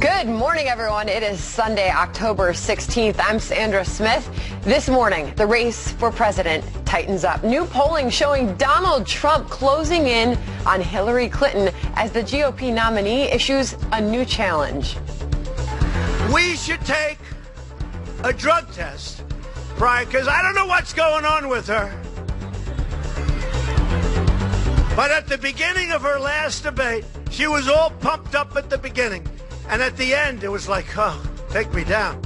Good morning, everyone. It is Sunday, October 16th. I'm Sandra Smith. This morning, the race for president tightens up. New polling showing Donald Trump closing in on Hillary Clinton as the GOP nominee issues a new challenge. We should take a drug test prior, because I don't know what's going on with her. But at the beginning of her last debate, she was all pumped up at the beginning. And at the end, it was like, oh, take me down.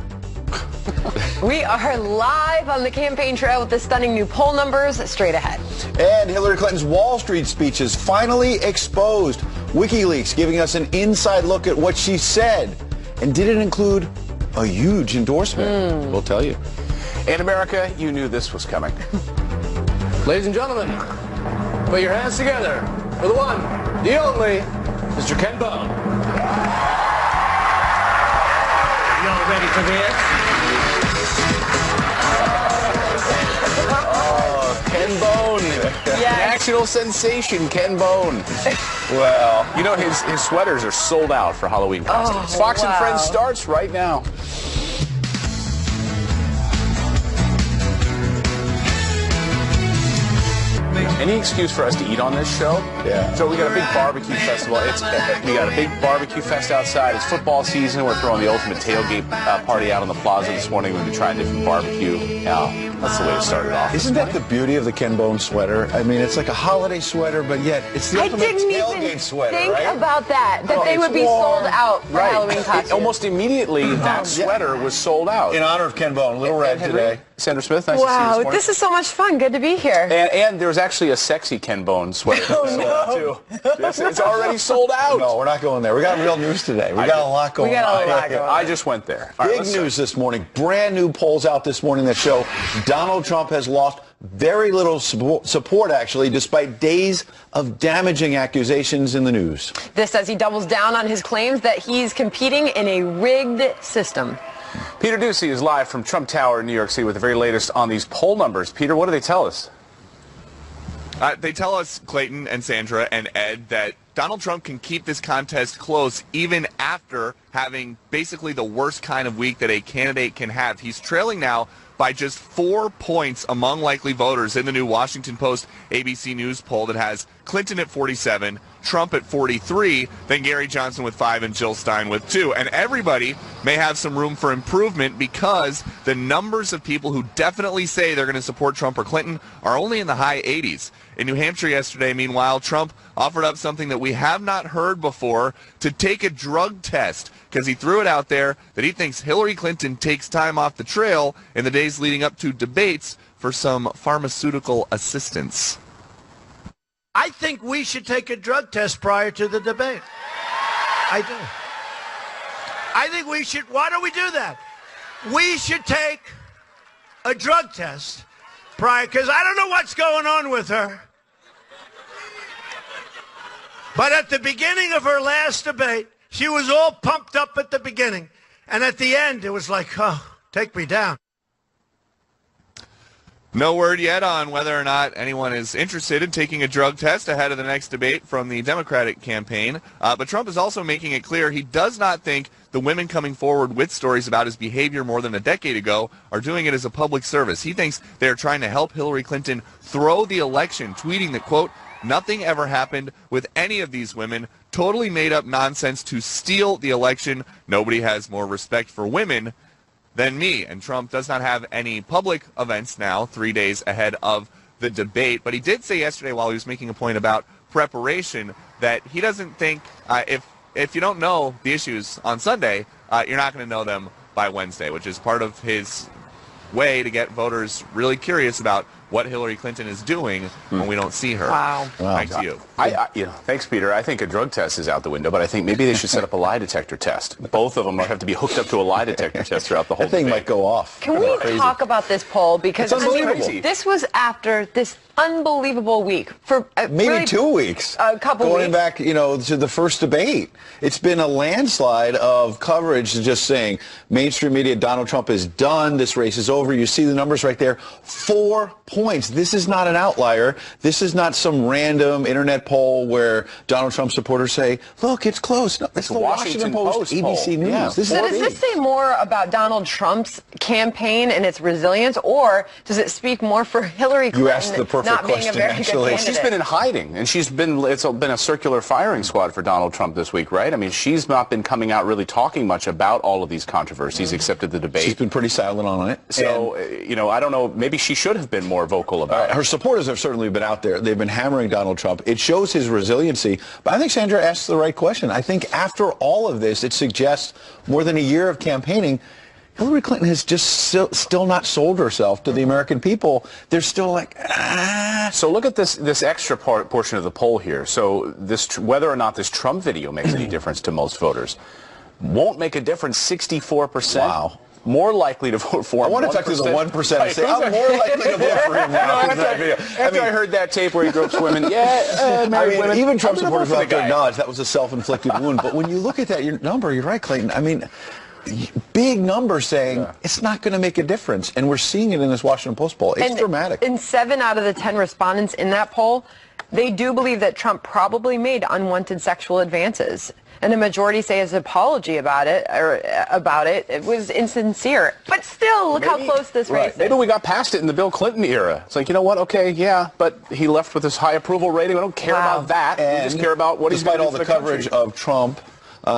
We are live on the campaign trail with the stunning new poll numbers straight ahead. And Hillary Clinton's Wall Street speech is finally exposed. WikiLeaks giving us an inside look at what she said. And did it include a huge endorsement? We'll tell you. In America, you knew this was coming. Ladies and gentlemen, put your hands together for the one, the only, Mr. Ken Bone. Y'all ready for this? Oh, Ken Bone. Yes. National sensation, Ken Bone. Well, You know, his sweaters are sold out for Halloween costumes. Fox and wow. Friends starts right now. Any excuse for us to eat on this show? Yeah. So we got a big barbecue festival. We got a big barbecue fest outside. It's football season. We're throwing the ultimate tailgate party out on the plaza this morning. We've been trying different barbecue. That's the way to start it off. isn't that the beauty of the Ken Bone sweater? I mean, it's like a holiday sweater, but yet it's the I ultimate didn't tailgate even sweater, think right? about that they it's would be warm. sold out for Halloween costumes. Almost immediately, that sweater was sold out. In honor of Ken Bone, Little Red Henry, today. Sandra Smith, nice to see you Wow, this morning. this is so much fun. Good to be here. And there's actually a sexy Ken Bone sweater sold out too. It's already sold out. No, we're not going there. We got real news today. We got a lot going on. We got a lot going on. I just went there. All right, Big let's news this morning. Brand new polls out this morning that show Donald Trump has lost very little support, actually, despite days of damaging accusations in the news. This as he doubles down on his claims that he's competing in a rigged system. Peter Ducey is live from Trump Tower in New York City with the very latest on these poll numbers. Peter, what do they tell us? They tell us, Clayton and Sandra and Ed, that Donald Trump can keep this contest close even after having basically the worst kind of week that a candidate can have. He's trailing now by just 4 points among likely voters in the new Washington Post ABC News poll that has Clinton at 47, Trump at 43, then Gary Johnson with 5 and Jill Stein with 2. And everybody may have some room for improvement because the numbers of people who definitely say they're going to support Trump or Clinton are only in the high 80s. In New Hampshire yesterday, meanwhile, Trump offered up something that we have not heard before, to take a drug test, because he threw it out there that he thinks Hillary Clinton takes time off the trail in the days leading up to debates for some pharmaceutical assistance. I think we should take a drug test prior to the debate. I do. I think we should. Why don't we do that? We should take a drug test prior, because I don't know what's going on with her. But at the beginning of her last debate, she was all pumped up at the beginning. And at the end, it was like, oh, take me down. No word yet on whether or not anyone is interested in taking a drug test ahead of the next debate from the Democratic campaign. But Trump is also making it clear he does not think the women coming forward with stories about his behavior more than a decade ago are doing it as a public service. He thinks they're trying to help Hillary Clinton throw the election, tweeting that, quote, nothing ever happened with any of these women, totally made up nonsense to steal the election. Nobody has more respect for women than me. And Trump does not have any public events now, 3 days ahead of the debate. But he did say yesterday, while he was making a point about preparation, that he doesn't think if you don't know the issues on Sunday, you're not going to know them by Wednesday, which is part of his way to get voters really curious about what Hillary Clinton is doing when we don't see her. Wow. Back to you. Thanks, Peter. I think a drug test is out the window, but I think maybe they should set up a lie detector test. Both of them have to be hooked up to a lie detector test throughout the whole That thing debate. might go off. Can we talk about this poll? Because It's unbelievable. this was after this unbelievable week for maybe really 2 weeks. A couple going weeks. back, to the first debate. It's been a landslide of coverage just saying mainstream media, Donald Trump is done. This race is over. You see the numbers right there. 4 points. This is not an outlier. This is not some random internet poll where Donald Trump supporters say, look, it's close. No, it's the Washington Post, ABC News. Yeah. This So is does this say more about Donald Trump's campaign and its resilience, or does it speak more for Hillary Clinton asked the perfect not being question, a very actually. good candidate? She's been in hiding, and it's been a circular firing squad for Donald Trump this week, right? I mean, she's not been coming out really talking much about all of these controversies, except at the debate. She's been pretty silent on it. So, I don't know, maybe she should have been more vocal about it. Her supporters have certainly been out there. They've been hammering Donald Trump. It shows his resiliency. But I think Sandra asks the right question. I think after all of this, it suggests more than a year of campaigning, Hillary Clinton has just still not sold herself to the American people. They're still like, ah. So look at this extra portion of the poll here. So whether or not this Trump video makes any difference to most voters won't make a difference. 64%. Wow. More likely to vote for him. I want to talk to the 1% and say, I'm more likely to vote for him now. After I heard that tape where he gropes women, married women. Even Trump supporters have have to acknowledge that was a self-inflicted wound. But when you look at that number, you're right, Clayton. I mean, big numbers saying it's not going to make a difference. And we're seeing it in this Washington Post poll. It's dramatic. And 7 out of the 10 respondents in that poll, they do believe that Trump probably made unwanted sexual advances. And the majority say his apology about it was insincere. But still, look how close this race is. Maybe we got past it in the Bill Clinton era. It's like, you know what? Okay, yeah, but he left with this high approval rating. We don't care about that. And we just care about what he's going to do for the despite all the coverage of Trump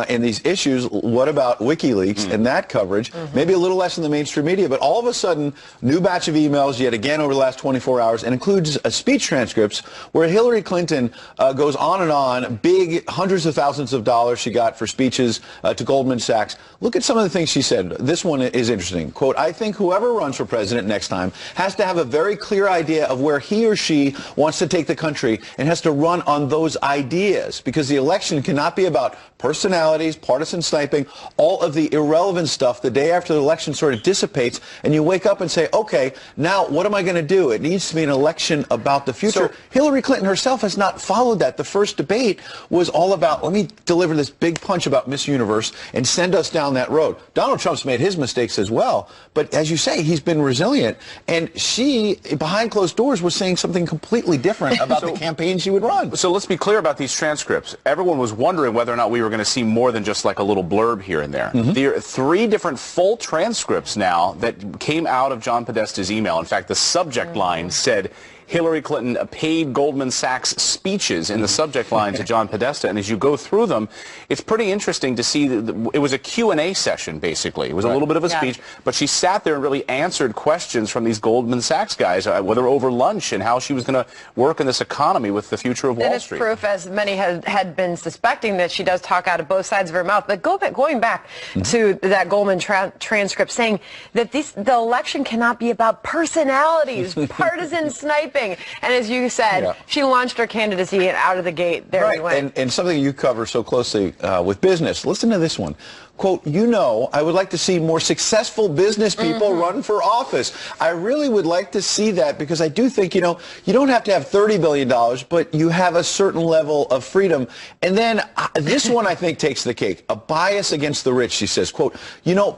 in these issues, what about WikiLeaks and that coverage? Maybe a little less in the mainstream media, but all of a sudden, new batch of emails yet again over the last 24 hours, and includes speech transcripts where Hillary Clinton goes on and on, big hundreds of thousands of dollars she got for speeches to Goldman Sachs. Look at some of the things she said. This one is interesting. Quote, I think whoever runs for president next time has to have a very clear idea of where he or she wants to take the country and has to run on those ideas, because the election cannot be about personalities, partisan sniping, all of the irrelevant stuff the day after the election sort of dissipates, and you wake up and say, okay, now what am I going to do? It needs to be an election about the future. So, Hillary Clinton herself has not followed that. The first debate was all about, let me deliver this big punch about Miss Universe and send us down that road. Donald Trump's made his mistakes as well, but as you say, he's been resilient, and she, behind closed doors, was saying something completely different about the campaign she would run. So let's be clear about these transcripts. Everyone was wondering whether or not we were going to see more than just like a little blurb here and there. There are 3 different full transcripts now that came out of John Podesta's email. In fact, the subject line said, Hillary Clinton paid Goldman Sachs speeches in the subject line to John Podesta. And as you go through them, it's pretty interesting to see that it was a Q&A session, basically. It was a little bit of a speech, but she sat there and really answered questions from these Goldman Sachs guys, whether over lunch and how she was going to work in this economy with the future of Wall Street. And it's proof, as many had been suspecting, that she does talk out of both sides of her mouth. But going back to that Goldman transcript saying that the election cannot be about personalities, partisan sniping. And as you said, she launched her candidacy and out of the gate. There we went. And something you cover so closely with business. Listen to this one. Quote, I would like to see more successful business people run for office. I really would like to see that, because I do think, you don't have to have $30 billion, but you have a certain level of freedom. And then this one, I think, takes the cake. A bias against the rich, she says. Quote,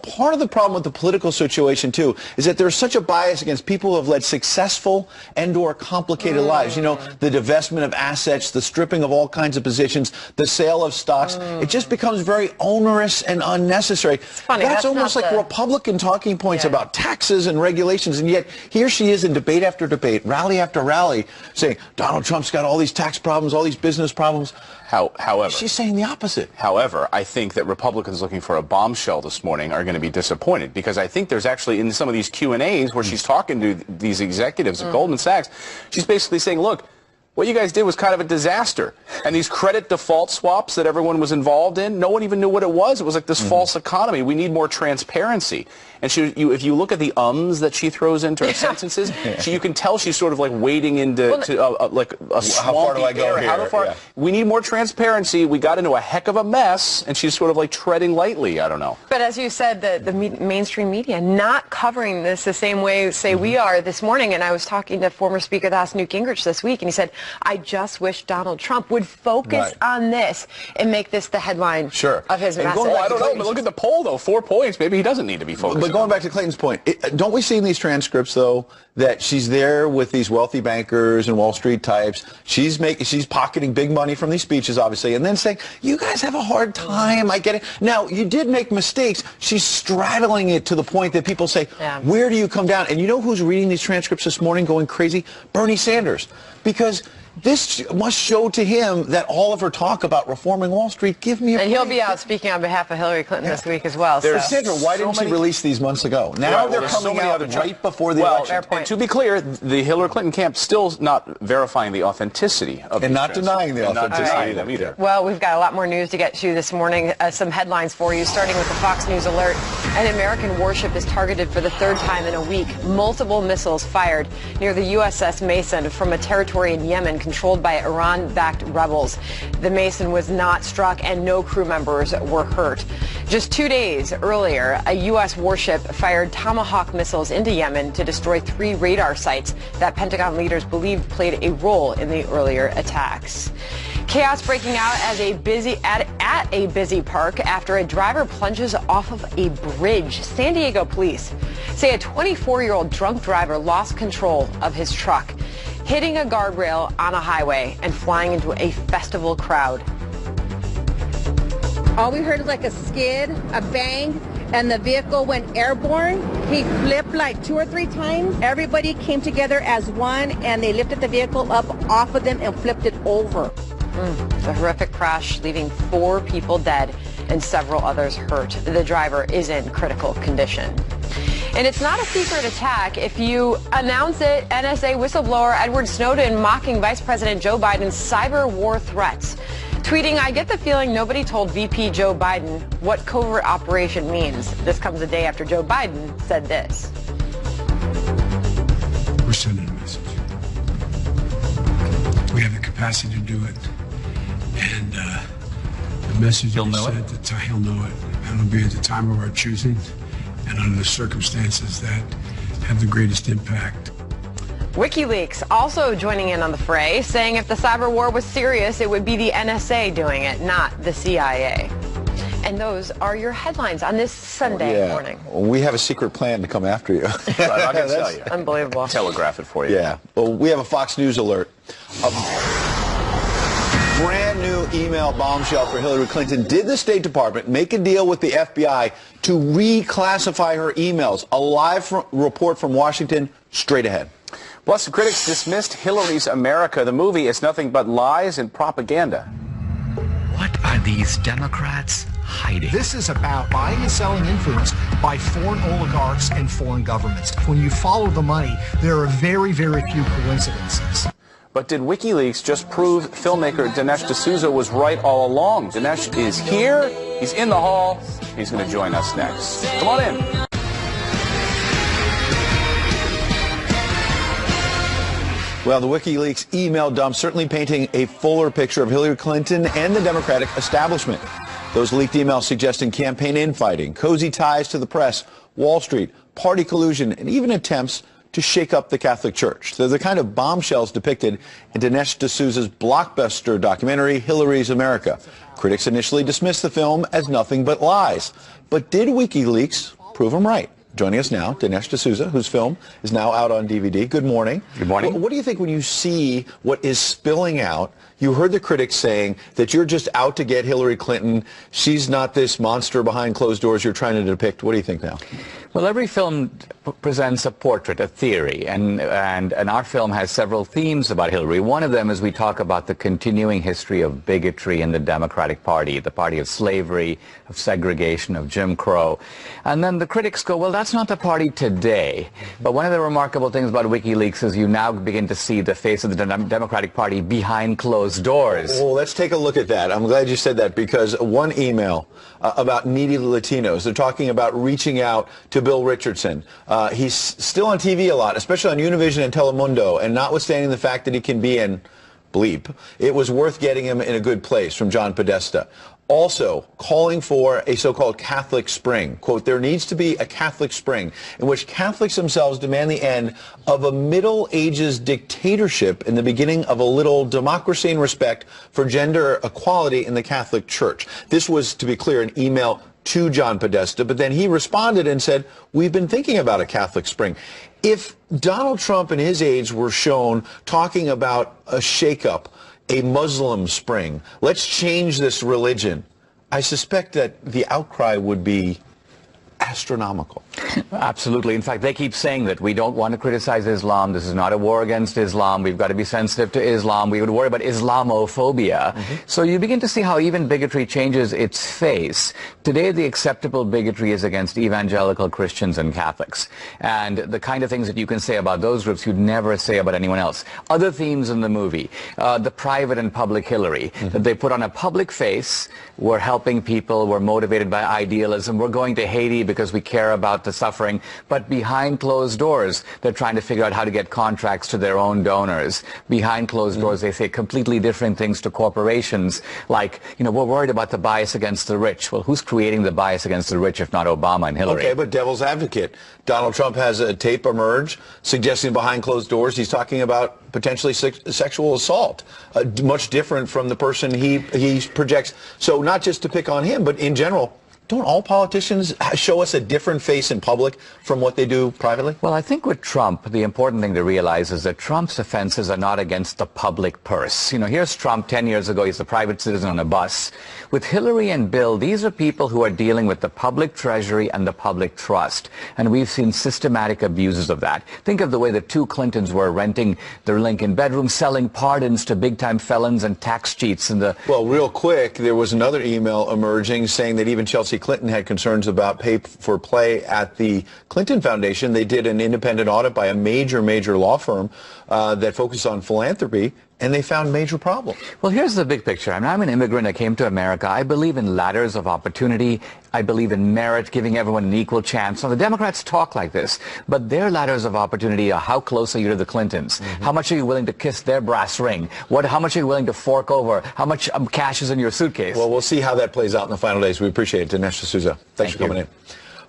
part of the problem with the political situation, too, is that there's such a bias against people who have led successful and or complicated lives. The divestment of assets, the stripping of all kinds of positions, the sale of stocks. It just becomes very onerous and unnecessary. Funny, that's almost like Republican talking points about taxes and regulations, and yet here she is in debate after debate, rally after rally, saying Donald Trump's got all these tax problems, all these business problems. However, she's saying the opposite. However, I think that Republicans looking for a bombshell this morning are going to be disappointed, because I think there's actually in some of these Q&As where she's talking to these executives at Goldman Sachs, she's basically saying, look, what you guys did was kind of a disaster. And these credit default swaps that everyone was involved in, no one even knew what it was. It was like this false economy. We need more transparency. And if you look at the ums that she throws into her sentences, you can tell she's sort of like wading into like a swampy how far do I go area. here? How far? Yeah. We need more transparency. We got into a heck of a mess, and she's sort of like treading lightly. I don't know. But as you said, the mainstream media not covering this the same way, say, we are this morning. And I was talking to former Speaker of the House Newt Gingrich this week, and he said, I just wish Donald Trump would focus on this and make this the headline of his message. I don't know, but look at the poll, though. 4 points. Maybe he doesn't need to be focused. But going back to Clayton's point, don't we see in these transcripts, though, that she's there with these wealthy bankers and Wall Street types. She's pocketing big money from these speeches, obviously, and then saying, you guys have a hard time. I get it. Now, you did make mistakes. She's straddling it to the point that people say, where do you come down? And you know who's reading these transcripts this morning going crazy? Bernie Sanders. Because this must show to him that all of her talk about reforming Wall Street, give me a break. And he'll be out speaking on behalf of Hillary Clinton this week as well. Sandra, why didn't she release these months ago? Now they're coming out right before the election. And to be clear, the Hillary Clinton camp still not verifying the authenticity of and not denying the authenticity of them either. Well, we've got a lot more news to get to this morning. Some headlines for you, starting with the Fox News alert. An American warship is targeted for the third time in a week. Multiple missiles fired near the USS Mason from a territory in Yemen controlled by Iran-backed rebels. The Mason was not struck and no crew members were hurt. Just 2 days earlier, a U.S. warship fired Tomahawk missiles into Yemen to destroy 3 radar sites that Pentagon leaders believed played a role in the earlier attacks. Chaos breaking out at a busy park after a driver plunges off of a bridge. San Diego police say a 24-year-old drunk driver lost control of his truck, hitting a guardrail on a highway and flying into a festival crowd. All we heard was like a skid, a bang, and the vehicle went airborne. He flipped like 2 or 3 times. Everybody came together as one, and they lifted the vehicle up off of them and flipped it over. The horrific crash leaving 4 people dead and several others hurt. The driver is in critical condition. And it's not a secret attack if you announce it. NSA whistleblower Edward Snowden mocking Vice President Joe Biden's cyber war threats. Tweeting, I get the feeling nobody told VP Joe Biden what covert operation means. This comes a day after Joe Biden said this. We're sending a message. We have the capacity to do it. And the message he'll know it. He'll know it. And it'll be at the time of our choosing and under the circumstances that have the greatest impact. WikiLeaks also joining in on the fray, saying if the cyber war was serious, it would be the NSA doing it, not the CIA. And those are your headlines on this Sunday morning. We have a secret plan to come after you. I'm going to tell you. Unbelievable. Telegraph it for you. Yeah. Well, we have a Fox News alert. Brand new email bombshell for Hillary Clinton. Did the State Department make a deal with the FBI to reclassify her emails? A live report from Washington straight ahead. Plus, critics dismissed Hillary's America, the movie, as nothing but lies and propaganda. What are these Democrats hiding? This is about buying and selling influence by foreign oligarchs and foreign governments. When you follow the money, there are very, very few coincidences. But did WikiLeaks just prove filmmaker Dinesh D'Souza was right all along? Dinesh is here. He's in the hall. He's going to join us next. Come on in. Well, the WikiLeaks email dump certainly painting a fuller picture of Hillary Clinton and the Democratic establishment. Those leaked emails suggesting campaign infighting, cozy ties to the press, Wall Street, party collusion, and even attempts to shake up the Catholic Church. They're the kind of bombshells depicted in Dinesh D'Souza's blockbuster documentary, Hillary's America. Critics initially dismissed the film as nothing but lies. But did WikiLeaks prove them right? Joining us now, Dinesh D'Souza, whose film is now out on DVD. Good morning. Good morning. What do you think when you see what is spilling out? You heard the critics saying that you're just out to get Hillary Clinton. She's not this monster behind closed doors you're trying to depict. What do you think now? Well, every film presents a portrait, a theory, and our film has several themes about Hillary. One of them is we talk about the continuing history of bigotry in the Democratic Party, the party of slavery, of segregation, of Jim Crow. And then the critics go, well, that's not the party today. But one of the remarkable things about WikiLeaks is you now begin to see the face of the Democratic Party behind closed doors. Well, let's take a look at that. I'm glad you said that, because one email about needy Latinos, they're talking about reaching out to Bill Richardson. He's still on TV a lot, especially on Univision and Telemundo, and notwithstanding the fact that he can be in bleep, it was worth getting him in a good place from John Podesta. Also calling for a so-called Catholic spring. Quote, there needs to be a Catholic spring in which Catholics themselves demand the end of a Middle Ages dictatorship and the beginning of a little democracy and respect for gender equality in the Catholic Church. This was, to be clear, an email to John Podesta, but then he responded and said, we've been thinking about a Catholic spring. If Donald Trump and his aides were shown talking about a shakeup, a Muslim spring, let's change this religion, I suspect that the outcry would be astronomical. Absolutely. In fact, they keep saying that we don't want to criticize Islam. This is not a war against Islam. We've got to be sensitive to Islam. We would worry about Islamophobia. So you begin to see how even bigotry changes its face. Today, the acceptable bigotry is against evangelical Christians and Catholics. And the kind of things that you can say about those groups you'd never say about anyone else. Other themes in the movie, the private and public Hillary, that they put on a public face. We're helping people. We're motivated by idealism. We're going to Haiti because we care about the suffering, but behind closed doors, they're trying to figure out how to get contracts to their own donors. Behind closed doors, they say completely different things to corporations, like, you know, we're worried about the bias against the rich. Well, who's creating the bias against the rich if not Obama and Hillary? Okay, but devil's advocate. Donald Trump has a tape emerge suggesting behind closed doors he's talking about potentially sexual assault, much different from the person he projects. So not just to pick on him, but in general, don't all politicians show us a different face in public from what they do privately? Well, I think with Trump, the important thing to realize is that Trump's offenses are not against the public purse. You know, here's Trump 10 years ago. He's a private citizen on a bus. With Hillary and Bill, these are people who are dealing with the public treasury and the public trust. And we've seen systematic abuses of that. Think of the way the two Clintons were renting their Lincoln bedrooms, selling pardons to big-time felons and tax cheats. Well, real quick, there was another email emerging saying that even Chelsea Clinton had concerns about pay for play at the Clinton Foundation. They did an independent audit by a major law firm that focused on philanthropy, and they found major problems. Well, here's the big picture. I mean, I'm an immigrant. I came to America. I believe in ladders of opportunity. I believe in merit, giving everyone an equal chance. Now, the Democrats talk like this, but their ladders of opportunity are how close are you to the Clintons? How much are you willing to kiss their brass ring? How much are you willing to fork over? How much cash is in your suitcase? Well, we'll see how that plays out in the final days. We appreciate it. Dinesh D'Souza, thanks for coming in.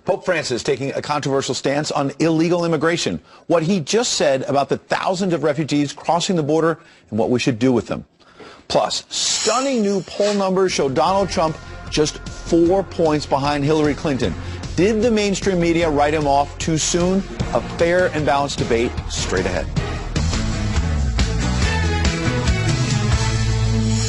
Pope Francis taking a controversial stance on illegal immigration, what he just said about the thousands of refugees crossing the border and what we should do with them. Plus, stunning new poll numbers show Donald Trump just 4 points behind Hillary Clinton. Did the mainstream media write him off too soon? A fair and balanced debate straight ahead.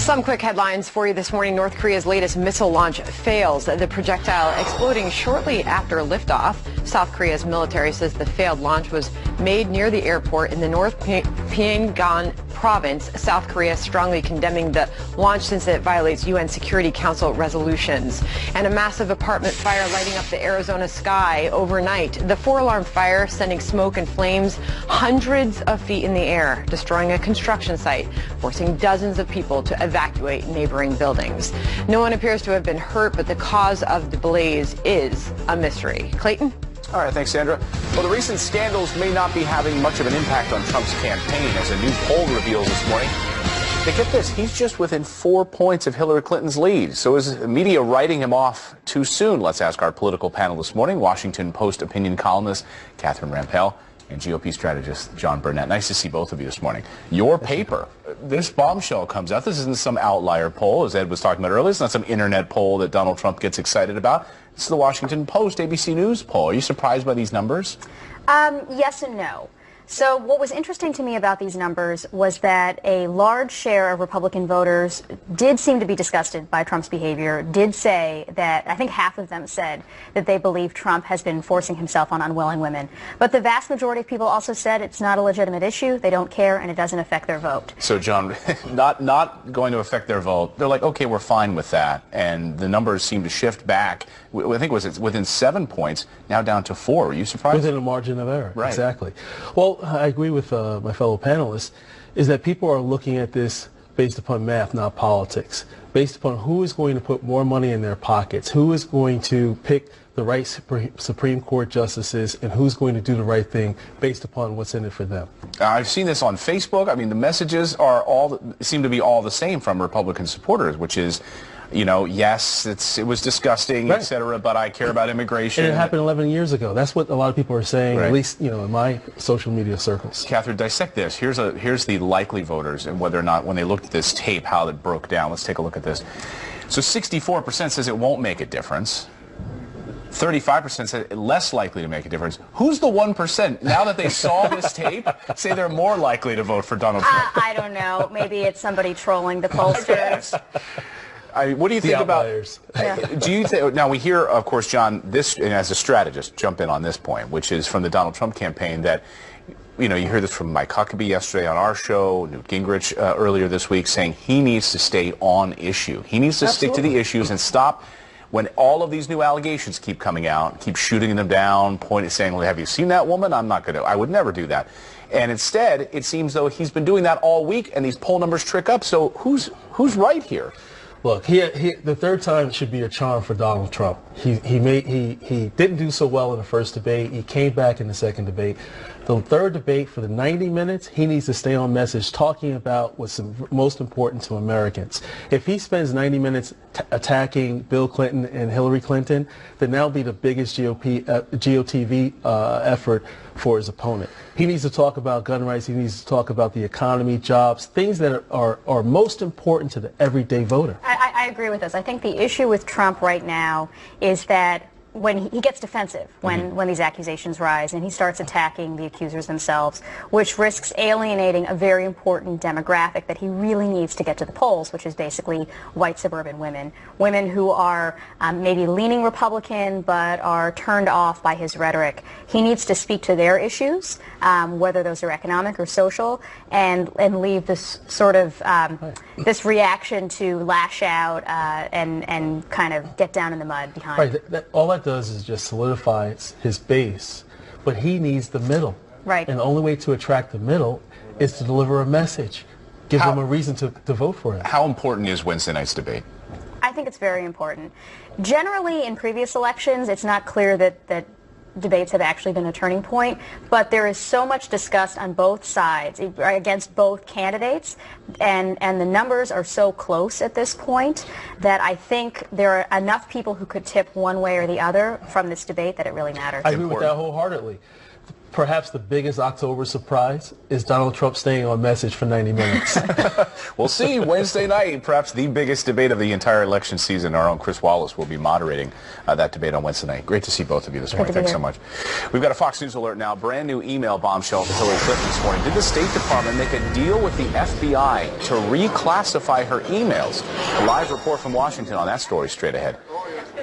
Some quick headlines for you this morning. North Korea's latest missile launch fails, the projectile exploding shortly after liftoff. South Korea's military says the failed launch was made near the airport in the North Pyongan province. South Korea strongly condemning the launch since it violates UN Security Council resolutions. And a massive apartment fire lighting up the Arizona sky overnight. The 4-alarm fire sending smoke and flames hundreds of feet in the air, destroying a construction site, forcing dozens of people to evacuate neighboring buildings. No one appears to have been hurt, but the cause of the blaze is a mystery. Clayton? All right, thanks, Sandra. Well, the recent scandals may not be having much of an impact on Trump's campaign, as a new poll reveals this morning. But get this, he's just within 4 points of Hillary Clinton's lead. So is the media writing him off too soon? Let's ask our political panel this morning, Washington Post opinion columnist Catherine Rampell and GOP strategist John Burnett. Nice to see both of you this morning. Your paper, this bombshell comes out. This isn't some outlier poll, as Ed was talking about earlier. It's not some internet poll that Donald Trump gets excited about. It's the Washington Post ABC News poll. Are you surprised by these numbers? Yes and no. So what was interesting to me about these numbers was that a large share of Republican voters did seem to be disgusted by Trump's behavior, did say that, I think half of them said that they believe Trump has been forcing himself on unwilling women. But the vast majority of people also said it's not a legitimate issue, they don't care, and it doesn't affect their vote. So, John, not going to affect their vote. They're like, okay, we're fine with that. And the numbers seem to shift back. I think it was within 7 points, now down to 4. Were you surprised? Within a margin of error. Right. Exactly. Well, I agree with my fellow panelists, is that people are looking at this based upon math, not politics, based upon who is going to put more money in their pockets, who is going to pick the right Supreme Court justices, and who's going to do the right thing based upon what's in it for them. I've seen this on Facebook. I mean, the messages are seem to be all the same from Republican supporters, which is, you know, yes, it was disgusting, right, etc., but I care about immigration. And it happened 11 years ago. That's what a lot of people are saying, right, at least, you know, in my social media circles. Catherine, dissect this. Here's the likely voters and whether or not, when they looked at this tape, how it broke down. Let's take a look at this. So 64% says it won't make a difference. 35% said less likely to make a difference. Who's the 1%, now that they saw this tape, say they're more likely to vote for Donald Trump? I don't know. Maybe it's somebody trolling the pollsters. What do you think about? Yeah. Do you think? Now we hear, of course, John, this, and as a strategist, jump in on this point, which is from the Donald Trump campaign, that, you know, you hear this from Mike Huckabee yesterday on our show, Newt Gingrich earlier this week, saying he needs to stay on issue. He needs to stick to the issues and stop. When all of these new allegations keep coming out, keep shooting them down, saying, well, have you seen that woman? I would never do that. And instead, it seems though he's been doing that all week, and these poll numbers trick up. So who's right here? Look, the third time should be a charm for Donald Trump. He didn't do so well in the first debate. He came back in the second debate. The third debate, for the 90 minutes, he needs to stay on message, talking about what's most important to Americans. If he spends 90 minutes attacking Bill Clinton and Hillary Clinton, then that'll be the biggest GOTV effort for his opponent. He needs to talk about gun rights. He needs to talk about the economy, jobs, things that are most important to the everyday voter. I agree with this. I think the issue with Trump right now is that when he gets defensive, when these accusations rise, and he starts attacking the accusers themselves, which risks alienating a very important demographic that he really needs to get to the polls, which is basically white suburban women. Women who are maybe leaning Republican but are turned off by his rhetoric. He needs to speak to their issues, whether those are economic or social, and leave this sort of this reaction to lash out and kind of get down in the mud behind. Right. All that does is just solidify his base, but he needs the middle. Right. And the only way to attract the middle is to deliver a message, give them a reason to vote for him. How important is Wednesday night's debate? I think it's very important. Generally, in previous elections, it's not clear that debates have actually been a turning point, but there is so much discussed on both sides against both candidates, and the numbers are so close at this point that I think there are enough people who could tip one way or the other from this debate that it really matters. I agree with that wholeheartedly. Perhaps the biggest October surprise is Donald Trump staying on message for 90 minutes. We'll see Wednesday night, perhaps the biggest debate of the entire election season. Our own Chris Wallace will be moderating that debate on Wednesday night. Great to see both of you this morning. Thanks so much. We've got a Fox News alert now. Brand new email bombshell to Hillary Clinton this morning. Did the State Department make a deal with the FBI to reclassify her emails? A live report from Washington on that story straight ahead.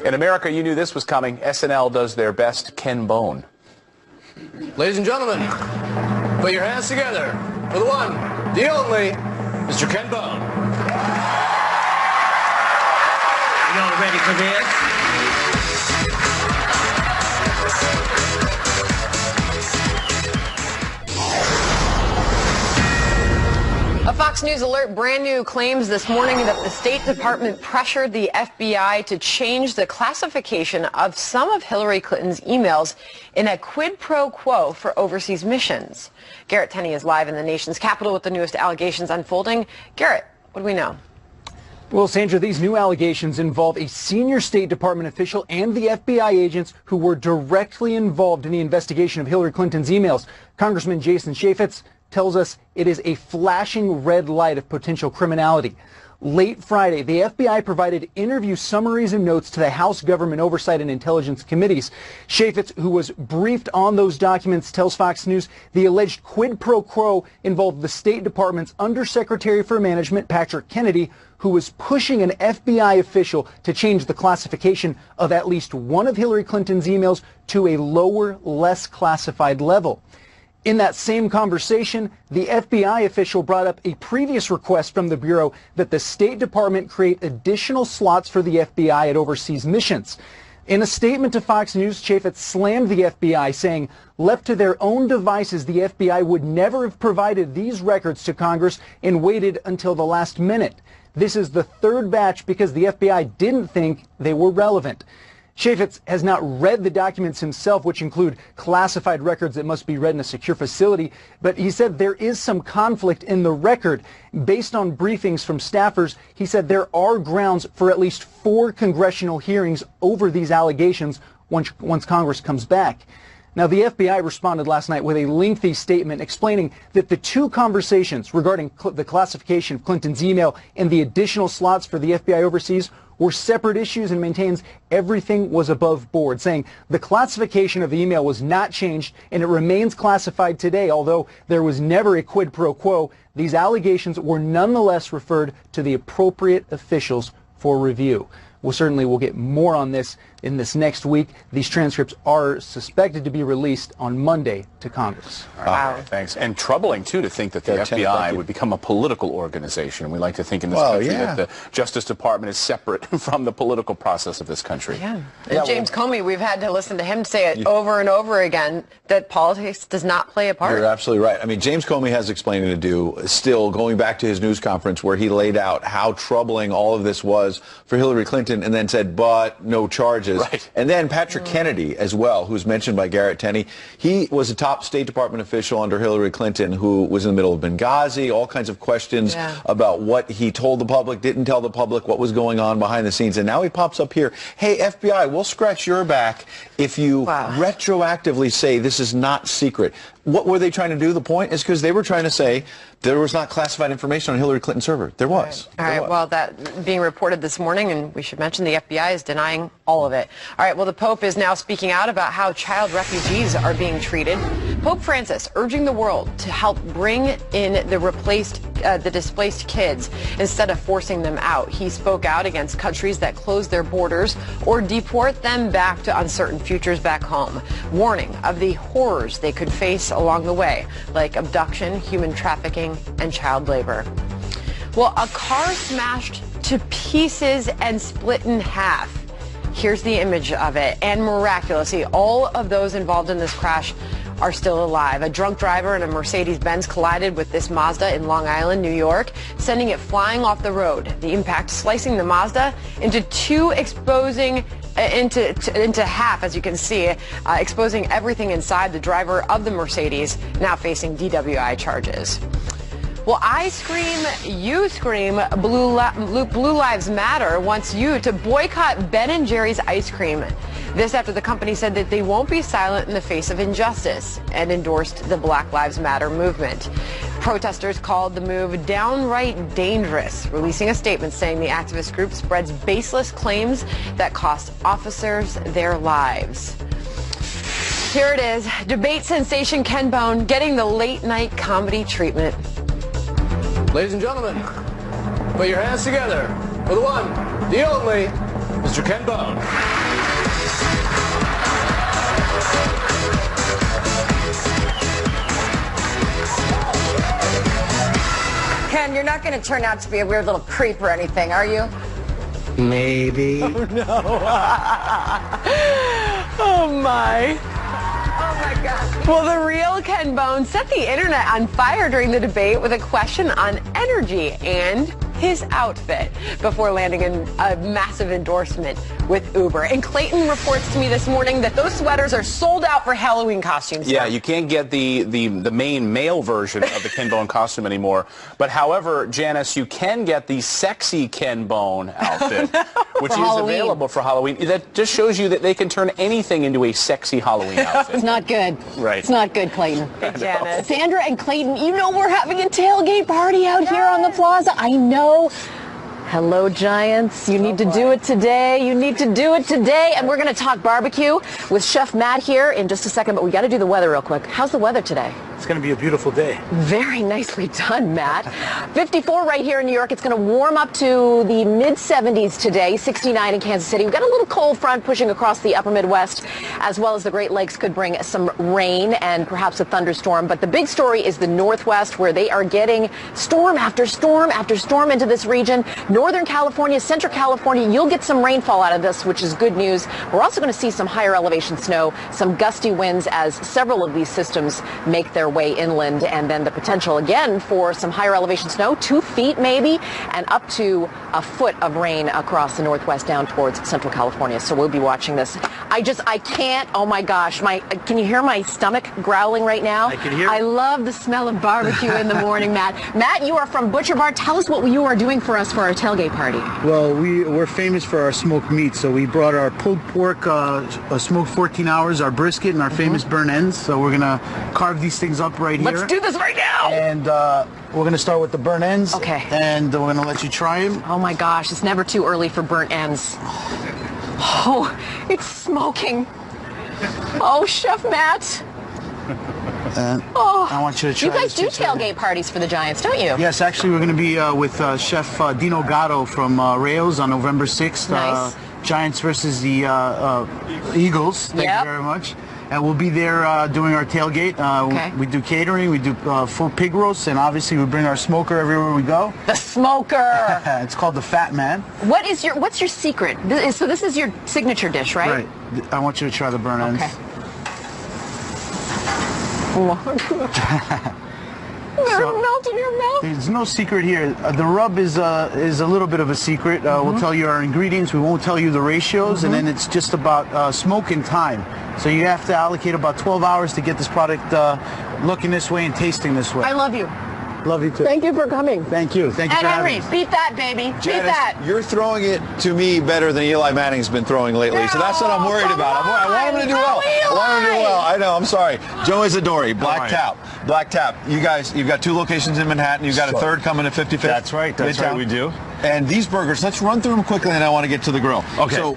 In America, you knew this was coming. SNL does their best Ken Bone. Ladies and gentlemen, put your hands together for the one, the only, Mr. Ken Bone. Y'all ready for this? A Fox News alert, brand new, claims this morning that the State Department pressured the FBI to change the classification of some of Hillary Clinton's emails in a quid pro quo for overseas missions. Garrett Tenney is live in the nation's capital with the newest allegations unfolding. Garrett, what do we know? Well, Sandra, these new allegations involve a senior State Department official and the FBI agents who were directly involved in the investigation of Hillary Clinton's emails. Congressman Jason Chaffetz tells us it is a flashing red light of potential criminality. Late Friday, the FBI provided interview summaries and notes to the House Government Oversight and Intelligence Committees. Chaffetz, who was briefed on those documents, tells Fox News the alleged quid pro quo involved the State Department's Undersecretary for Management, Patrick Kennedy, who was pushing an FBI official to change the classification of at least one of Hillary Clinton's emails to a lower, less classified level. In that same conversation, the FBI official brought up a previous request from the Bureau that the State Department create additional slots for the FBI at overseas missions. In a statement to Fox News, Chaffetz slammed the FBI, saying, left to their own devices, the FBI would never have provided these records to Congress and waited until the last minute. This is the third batch because the FBI didn't think they were relevant. Chaffetz has not read the documents himself, which include classified records that must be read in a secure facility, but he said there is some conflict in the record. Based on briefings from staffers, he said there are grounds for at least 4 congressional hearings over these allegations once Congress comes back. Now, the FBI responded last night with a lengthy statement explaining that the 2 conversations regarding the classification of Clinton's email and the additional slots for the FBI overseas were separate issues and maintains everything was above board, saying the classification of the email was not changed and it remains classified today. Although there was never a quid pro quo, these allegations were nonetheless referred to the appropriate officials for review. We'll get more on this in this next week. These transcripts are suspected to be released on Monday to Congress. Wow. Thanks. And troubling, too, to think that the FBI would become a political organization. We like to think in this country that the Justice Department is separate from the political process of this country. Yeah. James Comey, we've had to listen to him say it over and over again that politics does not play a part. You're absolutely right. I mean, James Comey has explaining to do, still going back to his news conference where he laid out how troubling all of this was for Hillary Clinton and then said, but no charges. Right. And then Patrick Kennedy as well, who's mentioned by Garrett Tenney. He was a top State Department official under Hillary Clinton who was in the middle of Benghazi, all kinds of questions about what he told the public, didn't tell the public, what was going on behind the scenes. And now he pops up here, hey, FBI, we'll scratch your back if you retroactively say this is not secret. What were they trying to do? The point is because they were trying to say there was not classified information on Hillary Clinton's server. There was. All right. Well, that being reported this morning, and we should mention the FBI is denying all of it. All right. Well, the Pope is now speaking out about how child refugees are being treated. Pope Francis urging the world to help bring in the displaced kids instead of forcing them out. He spoke out against countries that close their borders or deport them back to uncertain futures back home, warning of the horrors they could face along the way, like abduction, human trafficking, and child labor. Well, a car smashed to pieces and split in half. Here's the image of it. And miraculously, all of those involved in this crash are still alive. A drunk driver in a Mercedes-Benz collided with this Mazda in Long Island, New York, sending it flying off the road. The impact slicing the Mazda into into half, as you can see, exposing everything inside. The driver of the Mercedes now facing DWI charges. Well, I scream, you scream, Blue Lives Matter wants you to boycott Ben & Jerry's ice cream. This after the company said that they won't be silent in the face of injustice and endorsed the Black Lives Matter movement. Protesters called the move downright dangerous, releasing a statement saying the activist group spreads baseless claims that cost officers their lives. Here it is, debate sensation Ken Bone getting the late-night comedy treatment. Ladies and gentlemen, put your hands together for the one, the only, Mr. Ken Bone. Ken, you're not going to turn out to be a weird little creep or anything, are you? Maybe. Oh, no. Oh, my. Oh, my God. Well, the real Ken Bone set the internet on fire during the debate with a question on energy and his outfit before landing in a massive endorsement with Uber. And Clayton reports to me this morning that those sweaters are sold out for Halloween costumes. Yeah, you can't get the main male version of the Ken Bone costume anymore. But however, Janice, you can get the sexy Ken Bone outfit, which is available for Halloween. That just shows you that they can turn anything into a sexy Halloween outfit. It's not good. Right. It's not good, Clayton. Hey, Janice. Sandra and Clayton, you know we're having a tailgate party out here on the plaza. I know. Hello, Giants. You need to do it today. You need to do it today. And we're going to talk barbecue with Chef Matt here in just a second, but we got to do the weather real quick. How's the weather today? It's going to be a beautiful day. Very nicely done, Matt. 54 right here in New York. It's going to warm up to the mid-70s today, 69 in Kansas City. We've got a little cold front pushing across the upper Midwest, as well as the Great Lakes could bring some rain and perhaps a thunderstorm. But the big story is the Northwest, where they are getting storm after storm after storm into this region. Northern California, Central California, you'll get some rainfall out of this, which is good news. We're also going to see some higher elevation snow, some gusty winds as several of these systems make their way inland, and then the potential again for some higher elevation snow, 2 feet maybe, and up to a foot of rain across the Northwest down towards Central California. So we'll be watching this. I can't, oh my gosh, can you hear my stomach growling right now? I can hear. I love the smell of barbecue in the morning, Matt. Matt, you are from Butcher Bar. Tell us what you are doing for us for our tailgate party. Well, we're famous for our smoked meat, so we brought our pulled pork, smoked 14 hours, our brisket, and our famous burnt ends. So we're gonna carve these things up right here. Let's do this right now. And we're gonna start with the burnt ends. Okay. And we're gonna let you try them. Oh my gosh, it's never too early for burnt ends. Oh, it's smoking. Oh, Chef Matt. And Oh, I want you to try. You guys do tailgate parties for the Giants, don't you? Yes, actually, we're going to be with Chef Dino Gatto from Rails on November 6th. Nice. Giants versus the Eagles. Thank you very much. And we'll be there doing our tailgate. Okay. We do catering, we do full pig roasts, and obviously we bring our smoker everywhere we go. The smoker. It's called the Fat Man. What's your secret? So this is your signature dish, right? Right. I want you to try the burnt ends. Okay. They're melting in your mouth. There's no secret here. The rub is a little bit of a secret. We'll tell you our ingredients. We won't tell you the ratios, and then it's just about smoking time. So you have to allocate about 12 hours to get this product looking this way and tasting this way. I love you. Love you too. Thank you for coming. Thank you. Thank you for having Henry, us. beat that, baby. Janice, beat that. You're throwing it to me better than Eli Manning's been throwing lately, so that's what I'm worried about. I want him to do well. I want him to do well. I know. I'm sorry. Joe Isidori, Black Tap. Black Tap. You guys, you've got 2 locations in Manhattan. You've got a third coming at 55th. That's right. That's Midtown. right. We do. And these burgers, let's run through them quickly, and I want to get to the grill. Okay. So,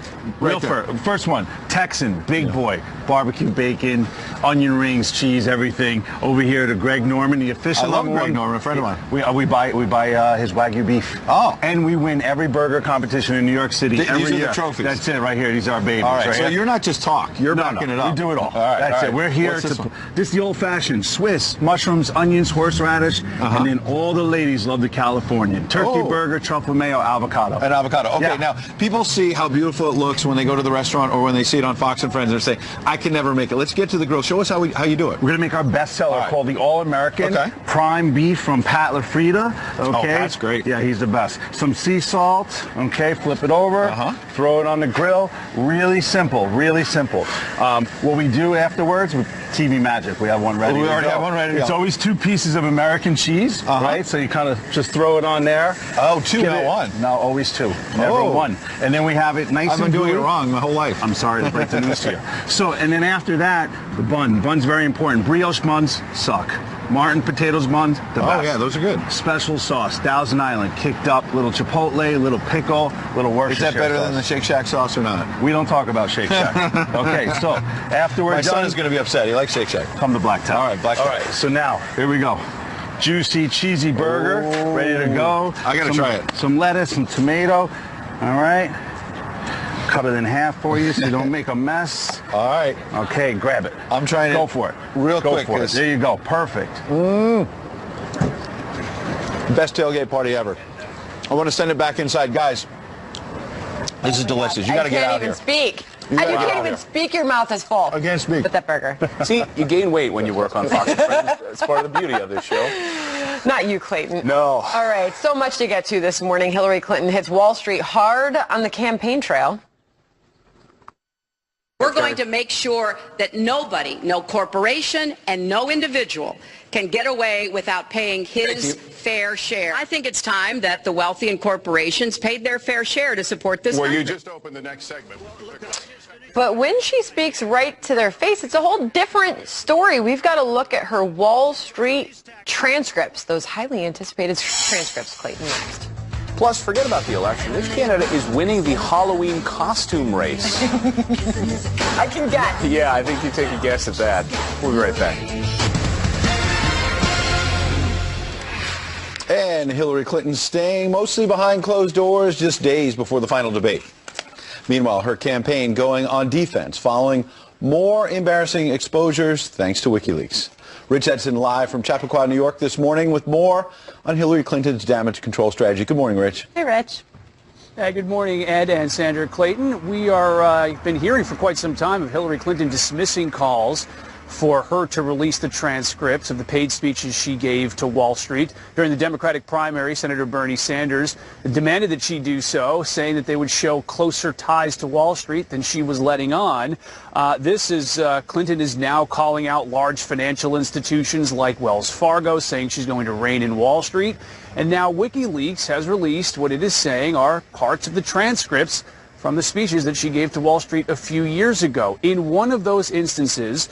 First one, Texan, big boy, barbecue bacon, onion rings, cheese, everything. Over here to Greg Norman, the official. I love number Greg one. Norman, a friend of mine. We buy his Wagyu beef. Oh. And we win every burger competition in New York City every These are year. the trophies. That's it, right here. These are our babies. All right. Right So here. you're not just talk. You're backing it up. We do it all. All right. That's all it. We're here What's this to. one? This is the old-fashioned Swiss mushrooms, onions, horseradish, and then all the ladies love the Californian turkey burger, truffle mayo, avocado. An avocado. Okay, Yeah. now people see how beautiful it looks when they go to the restaurant or when they see it on Fox and Friends and they say, I can never make it. Let's get to the grill. Show us how you do it. We're going to make our best seller called the All-American Prime Beef from Pat LaFrida. Okay. Oh, Pat's great. Yeah, he's the best. Some sea salt. Okay, flip it over. Throw it on the grill. Really simple. Really simple. What we do afterwards with TV Magic, we have one ready. We already have one ready to It's go. always 2 pieces of American cheese, right? So you kind of just throw it on there. Oh, 2, Give not it- 1. No, always 2. Never Oh. 1. And then we have it nice I've and been doing it gooey. wrong my whole life. I'm sorry to break the news to you. So, and then after that, the bun. Bun's very important. Brioche buns suck. Martin potatoes buns, the best. Oh, yeah, those are good. Special sauce, Thousand Island, kicked up, little chipotle, little pickle, little Worcestershire Is that better sauce. than the Shake Shack sauce or not? We don't talk about Shake Shack. Okay, so after we're My done, son is going to be upset. He likes Shake Shack. come to Black Tap. All right, Black Tap. All right, so now, here we go. Juicy, cheesy burger, ready to go. I gotta try it. Some lettuce, some tomato. All right. Cut it in half for you so you don't make a mess. All right. Okay, grab it. I'm trying to go for it. real go quick. For it. There you go. Perfect. Best tailgate party ever. I want to send it back inside. Guys, this is delicious. You got to get out I here. can't even speak. You gotta You get can't out even here. speak. Your mouth is full. I can't speak. With that burger. See, you gain weight when you work on Fox and Friends. It's part of the beauty of this show. Not you, Clayton. No. All right, so much to get to this morning. Hillary Clinton hits Wall Street hard on the campaign trail. We're going to make sure that nobody, no corporation and no individual can get away without paying his fair share. I think it's time that the wealthy and corporations paid their fair share to support this Well, country. you just opened the next segment. But when she speaks right to their face, it's a whole different story. We've got to look at her Wall Street transcripts, those highly anticipated transcripts, Clayton, next. Plus, forget about the election. Which candidate is winning the Halloween costume race? I can guess. Yeah, I think you take a guess at that. We'll be right back. And Hillary Clinton staying mostly behind closed doors just days before the final debate. Meanwhile, her campaign going on defense following more embarrassing exposures thanks to WikiLeaks. Rich Edson live from Chappaqua, New York this morning with more on Hillary Clinton's damage control strategy. Good morning, Rich. Hey, Rich. Good morning, Ed and Sandra Clayton. We are been hearing for quite some time of Hillary Clinton dismissing calls for her to release the transcripts of the paid speeches she gave to Wall Street. During the Democratic primary, Senator Bernie Sanders demanded that she do so, saying that they would show closer ties to Wall Street than she was letting on. Clinton is now calling out large financial institutions like Wells Fargo, saying she's going to rein in Wall Street. And now WikiLeaks has released what it is saying are parts of the transcripts from the speeches that she gave to Wall Street a few years ago. In one of those instances,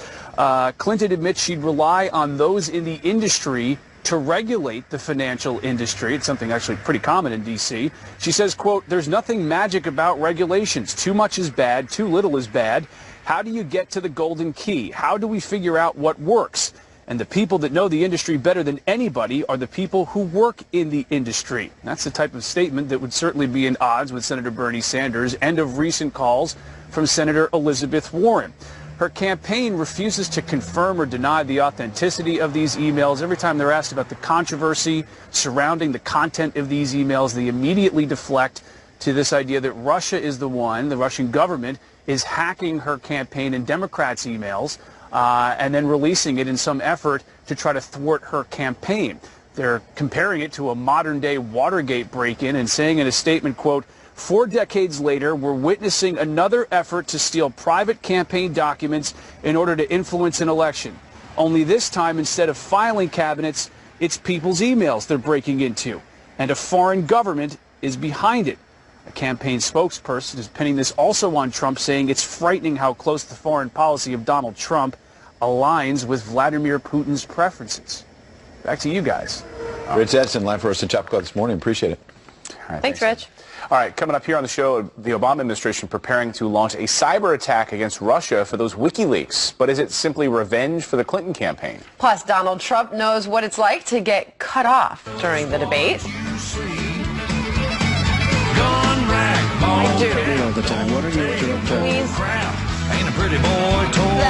Clinton admits she'd rely on those in the industry to regulate the financial industry. It's something actually pretty common in D.C. She says, quote, "There's nothing magic about regulations. Too much is bad, too little is bad. How do you get to the golden key? How do we figure out what works? And the people that know the industry better than anybody are the people who work in the industry." That's the type of statement that would certainly be in odds with Senator Bernie Sanders and of recent calls from Senator Elizabeth Warren. Her campaign refuses to confirm or deny the authenticity of these emails. Every time they're asked about the controversy surrounding the content of these emails, they immediately deflect to this idea that Russia is the one, the Russian government, is hacking her campaign and Democrats' emails, and then releasing it in some effort to try to thwart her campaign. They're comparing it to a modern-day Watergate break-in and saying in a statement, quote, "4 decades later, we're witnessing another effort to steal private campaign documents in order to influence an election. Only this time, instead of filing cabinets, it's people's emails they're breaking into, and a foreign government is behind it." A campaign spokesperson is pinning this also on Trump, saying it's frightening how close the foreign policy of Donald Trump aligns with Vladimir Putin's preferences. Back to you guys. Rich Edson, live for us in Chappaqua this morning. Appreciate it. All right, Thanks, Rich. All right, coming up here on the show, the Obama administration preparing to launch a cyber attack against Russia for those WikiLeaks. But is it simply revenge for the Clinton campaign? Plus, Donald Trump knows what it's like to get cut off during the debate. I do. All the time. What are you interrupt her? Ain't a pretty boy toy.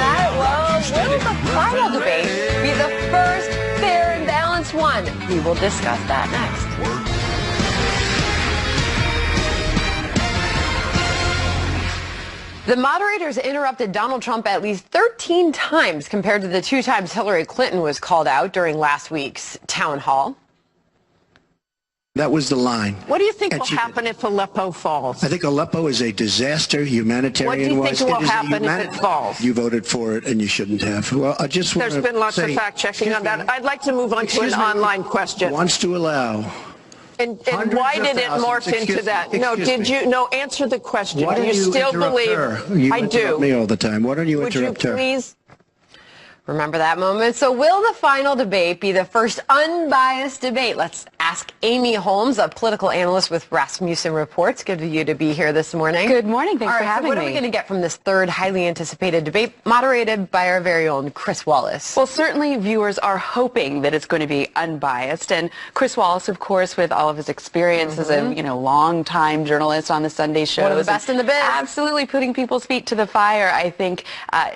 Will the final debate be the first fair and balanced one? We will discuss that next. The moderators interrupted Donald Trump at least 13 times compared to the 2 times Hillary Clinton was called out during last week's town hall. That was the line. What do you think will happen if Aleppo falls? I think Aleppo is a disaster, humanitarian-wise. What do you think will happen if it falls? You voted for it, and you shouldn't have. Well, I just want to There's been lots of fact-checking on that. I'd like to move on to an online question. Wants to allow. And why did it morph into that? No, did you? No, answer the question. Why do you still believe? You I do. interrupt me all the time. Why don't you interrupt her? Would you please? Remember that moment. So will the final debate be the first unbiased debate? Let's ask Amy Holmes, a political analyst with Rasmussen Reports. Good of you to be here this morning. Good morning. Thanks for having me. What are we going to get from this third highly anticipated debate moderated by our very own Chris Wallace? Well, certainly viewers are hoping that it's going to be unbiased. And Chris Wallace, of course, with all of his experience as a long-time journalist on the Sunday shows. One of the best in the biz. Absolutely putting people's feet to the fire. I think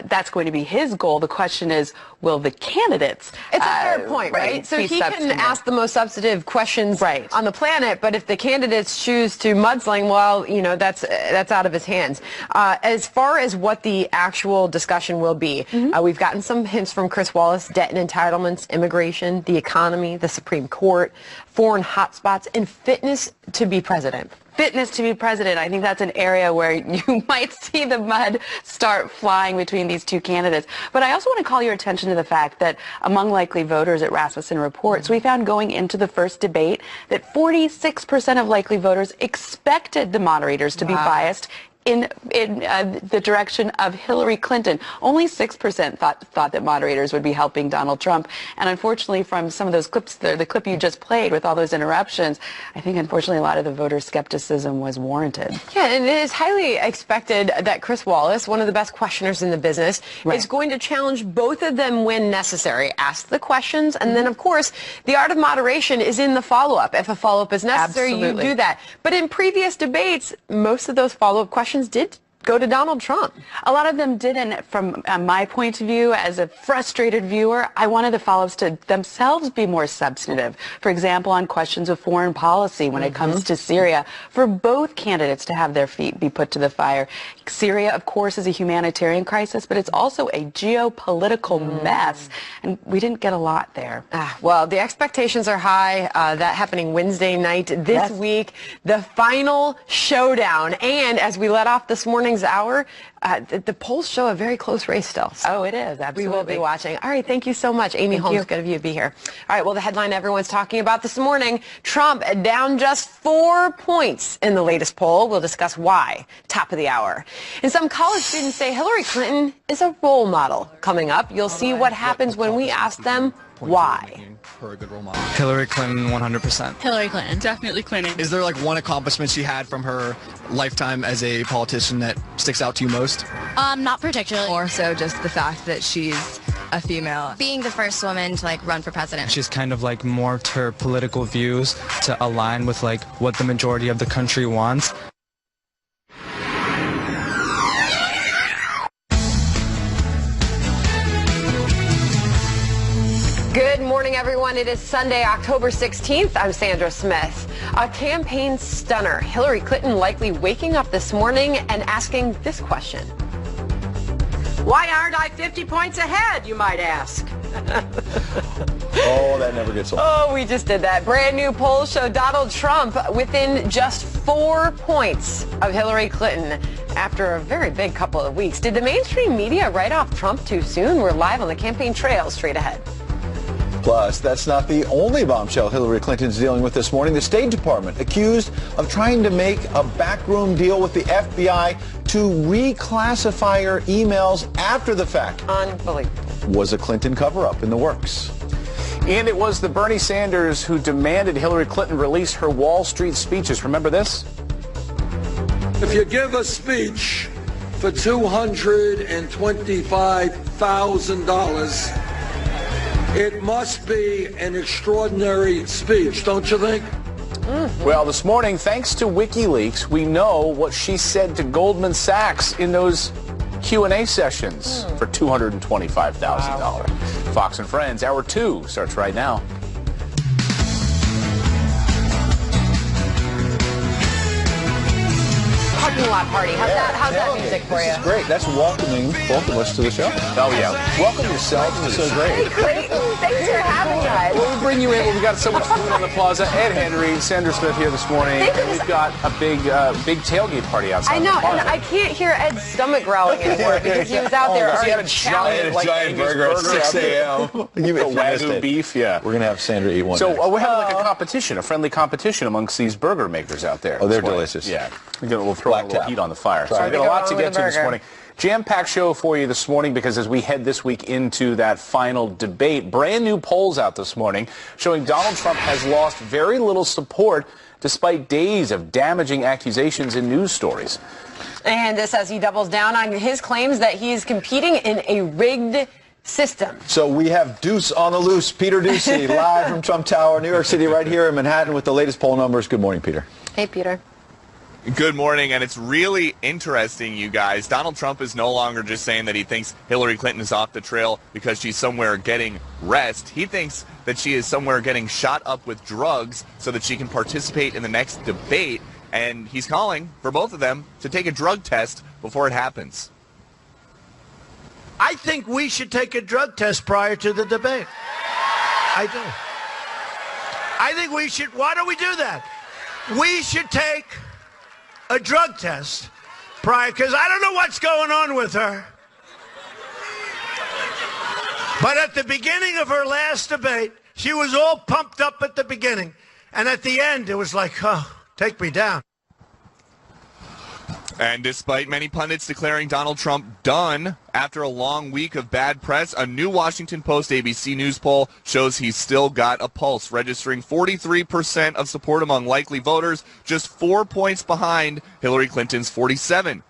that's going to be his goal. The question is, will the candidates? It's a fair point, right? So he can ask the most substantive questions on the planet, but if the candidates choose to mudsling, well, that's out of his hands. As far as what the actual discussion will be, we've gotten some hints from Chris Wallace: debt and entitlements, immigration, the economy, the Supreme Court, foreign hotspots, and fitness to be president. Fitness to be president. I think that's an area where you might see the mud start flying between these two candidates. But I also want to call your attention to the fact that among likely voters at Rasmussen Reports, we found going into the first debate that 46% of likely voters expected the moderators to be biased. in the direction of Hillary Clinton. Only 6% thought that moderators would be helping Donald Trump. And unfortunately, from some of those clips, the clip you just played with all those interruptions, I think unfortunately a lot of the voter skepticism was warranted. Yeah, and it is highly expected that Chris Wallace, one of the best questioners in the business, is going to challenge both of them when necessary. Ask the questions, and then, of course, the art of moderation is in the follow-up. If a follow-up is necessary, you do that. But in previous debates, most of those follow-up questions did go to Donald Trump. A lot of them didn't. From my point of view, as a frustrated viewer, I wanted the follow-ups to themselves be more substantive. For example, on questions of foreign policy when it comes to Syria, for both candidates to have their feet be put to the fire. Syria, of course, is a humanitarian crisis, but it's also a geopolitical mess, and we didn't get a lot there. Well, the expectations are high. That happening Wednesday night this week, the final showdown. And as we let off this morning's hour, the polls show a very close race still. So oh, it is. Absolutely. We will be watching. All right, thank you so much. Amy Holmes, good of you to be here. All right, well, the headline everyone's talking about this morning, Trump down just 4 points in the latest poll. We'll discuss why. Top of the hour. And some college students say Hillary Clinton is a role model. Coming up, you'll see what happens when we ask them why. For a good role model. Hillary Clinton, 100%. Hillary Clinton, definitely Clinton. Is there like one accomplishment she had from her lifetime as a politician that sticks out to you most? Not particularly. More so just the fact that she's a female. Being the first woman to like run for president. She's kind of like morphed her political views to align with like what the majority of the country wants. Good morning, everyone. It is Sunday, October 16th. I'm Sandra Smith. A campaign stunner. Hillary Clinton likely waking up this morning and asking this question. Why aren't I 50 points ahead, you might ask? Oh, that never gets old. Oh, we just did that. Brand new polls show Donald Trump within just 4 points of Hillary Clinton after a very big couple of weeks. Did the mainstream media write off Trump too soon? We're live on the campaign trail straight ahead. Plus, that's not the only bombshell Hillary Clinton's dealing with this morning. The State Department accused of trying to make a backroom deal with the FBI to reclassify her emails after the fact. Unbelievable. Was a Clinton cover-up in the works? And it was the Bernie Sanders who demanded Hillary Clinton release her Wall Street speeches. Remember this? If you give a speech for $225,000, it must be an extraordinary speech, don't you think? Well, this morning, thanks to WikiLeaks, we know what she said to Goldman Sachs in those Q&A sessions for $225,000. Fox and Friends, Hour 2 starts right now. Parking lot party. How's that music for you? This is great. That's welcoming both of us to the show. Oh, yeah. Welcome yourself to the show. Hey, Clayton, thanks for having us. Well, we bring you in. We've got so much food on the plaza. Ed Henry, Sandra Smith here this morning. And we've got a big tailgate party outside. I know, the plaza. and I can't hear Ed's stomach growling anymore because he was out there He had a already giant burger at 6 a.m. Wagyu beef, yeah. We're going to have Sandra eat one. So we're having like a competition, a friendly competition amongst these burger makers out there. Oh, they're delicious. Yeah. We'll throw a little heat on the fire. So we've got a Go lot to over get the to this burger. morning. Jam-packed show for you this morning because as we head this week into that final debate, brand new polls out this morning showing Donald Trump has lost very little support despite days of damaging accusations in news stories. And this as he doubles down on his claims that he's competing in a rigged system. So we have Deuce on the loose. Peter Ducey, live from Trump Tower, New York City, right here in Manhattan with the latest poll numbers. Good morning, Peter. Hey, Peter. Good morning, and it's really interesting, you guys. Donald Trump is no longer just saying that he thinks Hillary Clinton is off the trail because she's somewhere getting rest. He thinks that she is somewhere getting shot up with drugs so that she can participate in the next debate, and he's calling for both of them to take a drug test before it happens. I think we should take a drug test prior to the debate. I do. I think we should. Why don't we do that? We should take a drug test prior, because I don't know what's going on with her. But at the beginning of her last debate, she was all pumped up at the beginning. And at the end, it was like, oh, take me down. And despite many pundits declaring Donald Trump done after a long week of bad press, a new Washington Post ABC News poll shows he's still got a pulse, registering 43% of support among likely voters, just 4 points behind Hillary Clinton's 47%.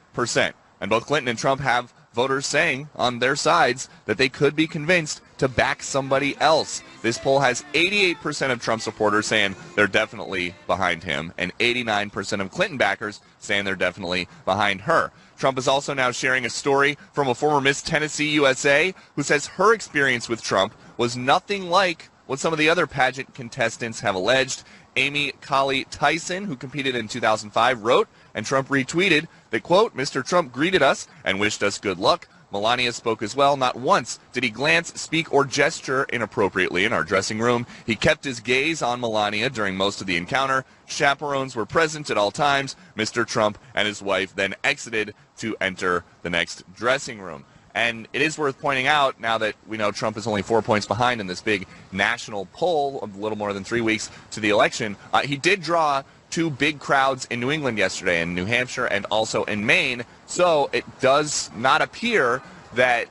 And both Clinton and Trump have voters saying on their sides that they could be convinced to back somebody else. This poll has 88% of Trump supporters saying they're definitely behind him, and 89% of Clinton backers saying they're definitely behind her. Trump is also now sharing a story from a former Miss Tennessee USA who says her experience with Trump was nothing like what some of the other pageant contestants have alleged. Amy Colley Tyson, who competed in 2005, wrote, and Trump retweeted, that, quote, Mr. Trump greeted us and wished us good luck. Melania spoke as well. Not once did he glance, speak, or gesture inappropriately in our dressing room. He kept his gaze on Melania during most of the encounter. Chaperones were present at all times. Mr. Trump and his wife then exited to enter the next dressing room. And it is worth pointing out, now that we know Trump is only 4 points behind in this big national poll of a little more than 3 weeks to the election, he did draw two big crowds in New England yesterday, in New Hampshire and also in Maine. So it does not appear that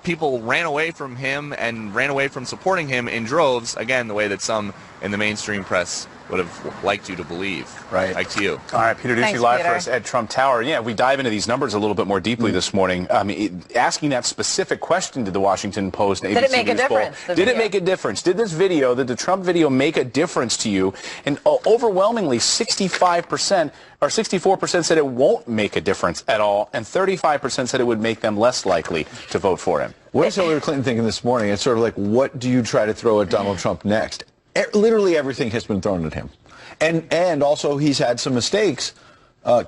people ran away from him and ran away from supporting him in droves, again, the way that some in the mainstream press would have liked you to believe. Right. Back to you. All right, Peter Ducey live for us at Trump Tower. Yeah, we dive into these numbers a little bit more deeply this morning. Asking that specific question to the Washington Post and ABC Did it make a News poll. difference? Did it make a difference? Did this video, did the Trump video make a difference to you? And overwhelmingly, 65% or 64% said it won't make a difference at all, and 35% said it would make them less likely to vote for him. What is Hillary Clinton thinking this morning? It's sort of like, what do you try to throw at Donald Trump next? Literally everything has been thrown at him. And also he's had some mistakes,